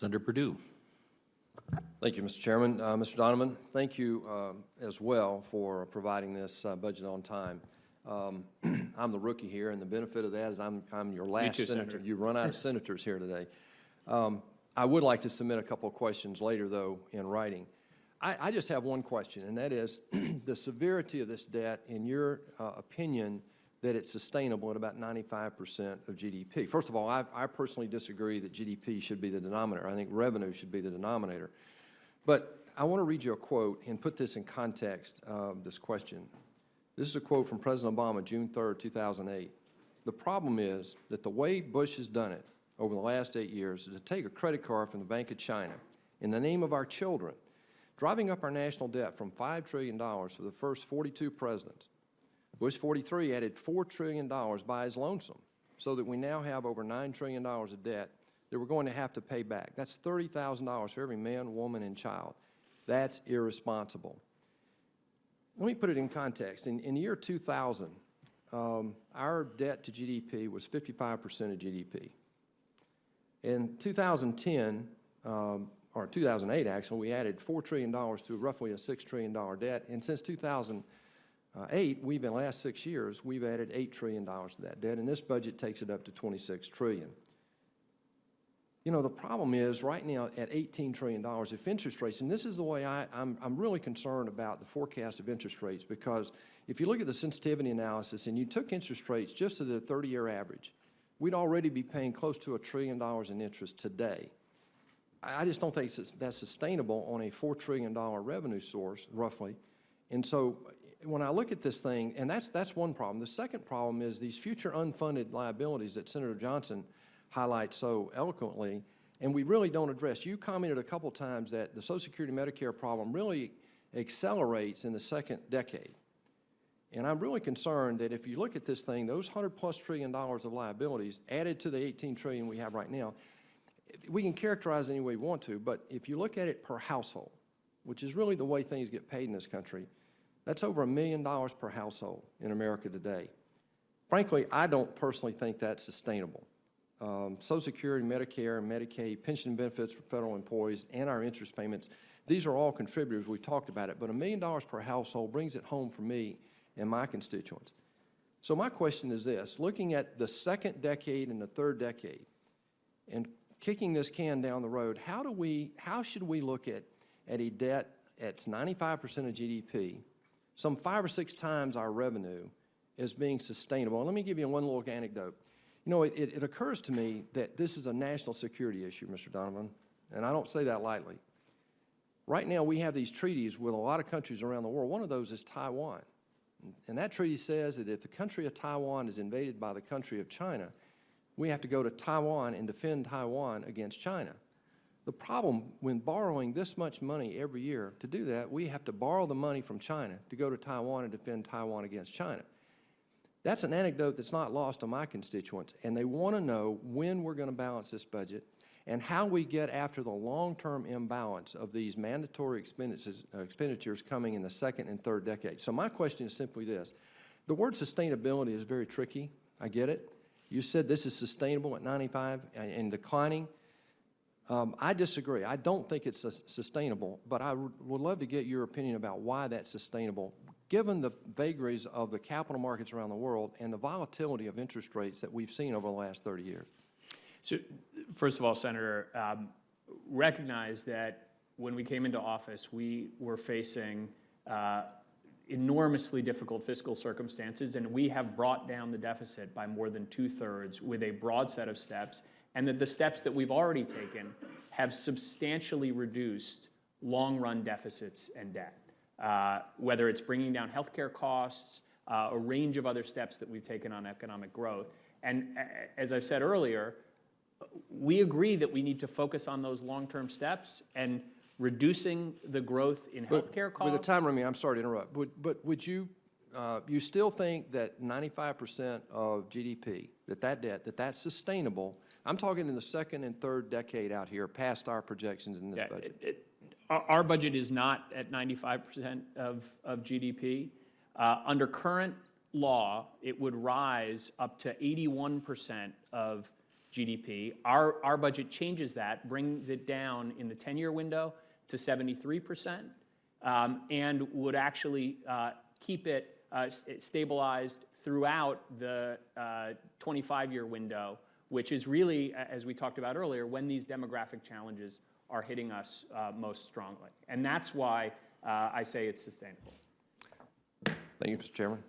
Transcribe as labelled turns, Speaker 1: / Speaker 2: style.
Speaker 1: Senator Perdue.
Speaker 2: Thank you, Mr. Chairman. Mr. Donovan, thank you as well for providing this budget on time. I'm the rookie here, and the benefit of that is I'm your last senator. You run out of senators here today. I would like to submit a couple of questions later, though, in writing. I just have one question, and that is the severity of this debt, in your opinion, that it's sustainable at about 95% of GDP. First of all, I personally disagree that GDP should be the denominator. I think revenue should be the denominator. But I want to read you a quote and put this in context of this question. This is a quote from President Obama, June 3rd, 2008. The problem is that the way Bush has done it over the last 8 years is to take a credit card from the Bank of China in the name of our children, driving up our national debt from $5 trillion for the first 42 presidents. Bush 43 added $4 trillion by his lonesome, so that we now have over $9 trillion of debt that we're going to have to pay back. That's $30,000 for every man, woman, and child. That's irresponsible. Let me put it in context. In the year 2000, our debt to GDP was 55% of GDP. In 2010, or 2008 actually, we added $4 trillion to roughly a $6 trillion debt, and since 2008, in the last 6 years, we've added $8 trillion to that debt, and this budget takes it up to $26 trillion. You know, the problem is right now at $18 trillion, if interest rates, and this is the way I'm really concerned about the forecast of interest rates, because if you look at the sensitivity analysis and you took interest rates just to the 30-year average, we'd already be paying close to $1 trillion in interest today. I just don't think that's sustainable on a $4 trillion revenue source, roughly. And so when I look at this thing, and that's one problem. The second problem is these future unfunded liabilities that Senator Johnson highlights so eloquently, and we really don't address. You commented a couple times that the Social Security Medicare problem really accelerates in the second decade. And I'm really concerned that if you look at this thing, those $100+ trillion of liabilities added to the $18 trillion we have right now, we can characterize it any way we want to, but if you look at it per household, which is really the way things get paid in this country, that's over $1 million per household in America today. Frankly, I don't personally think that's sustainable. Social Security, Medicare, and Medicaid, pension benefits for federal employees, and our interest payments, these are all contributors. We've talked about it, but $1 million per household brings it home for me and my constituents. So my question is this: looking at the second decade and the third decade, and kicking this can down the road, how should we look at a debt that's 95% of GDP, some 5 or 6 times our revenue, as being sustainable? And let me give you one little anecdote. You know, it occurs to me that this is a national security issue, Mr. Donovan, and I don't say that lightly. Right now, we have these treaties with a lot of countries around the world. One of those is Taiwan. And that treaty says that if the country of Taiwan is invaded by the country of China, we have to go to Taiwan and defend Taiwan against China. The problem when borrowing this much money every year, to do that, we have to borrow the money from China to go to Taiwan and defend Taiwan against China. That's an anecdote that's not lost on my constituents, and they want to know when we're going to balance this budget and how we get after the long-term imbalance of these mandatory expenditures coming in the second and third decade. So my question is simply this. The word sustainability is very tricky. I get it. You said this is sustainable at 95 and declining. I disagree. I don't think it's sustainable, but I would love to get your opinion about why that's sustainable, given the vagaries of the capital markets around the world and the volatility of interest rates that we've seen over the last 30 years.
Speaker 3: So, first of all, Senator, recognize that when we came into office, we were facing enormously difficult fiscal circumstances, and we have brought down the deficit by more than 2/3 with a broad set of steps, and that the steps that we've already taken have substantially reduced long-run deficits and debt. Whether it's bringing down healthcare costs, a range of other steps that we've taken on economic growth. And as I said earlier, we agree that we need to focus on those long-term steps and reducing the growth in healthcare costs.
Speaker 2: With the time remaining, I'm sorry to interrupt, but would you, you still think that 95% of GDP, that's sustainable? I'm talking in the second and third decade out here, past our projections in this budget.
Speaker 3: Our budget is not at 95% of GDP. Under current law, it would rise up to 81% of GDP. Our budget changes that, brings it down in the 10-year window to 73%, and would actually keep it stabilized throughout the 25-year window, which is really, as we talked about earlier, when these demographic challenges are hitting us most strongly. And that's why I say it's sustainable.
Speaker 2: Thank you, Mr. Chairman.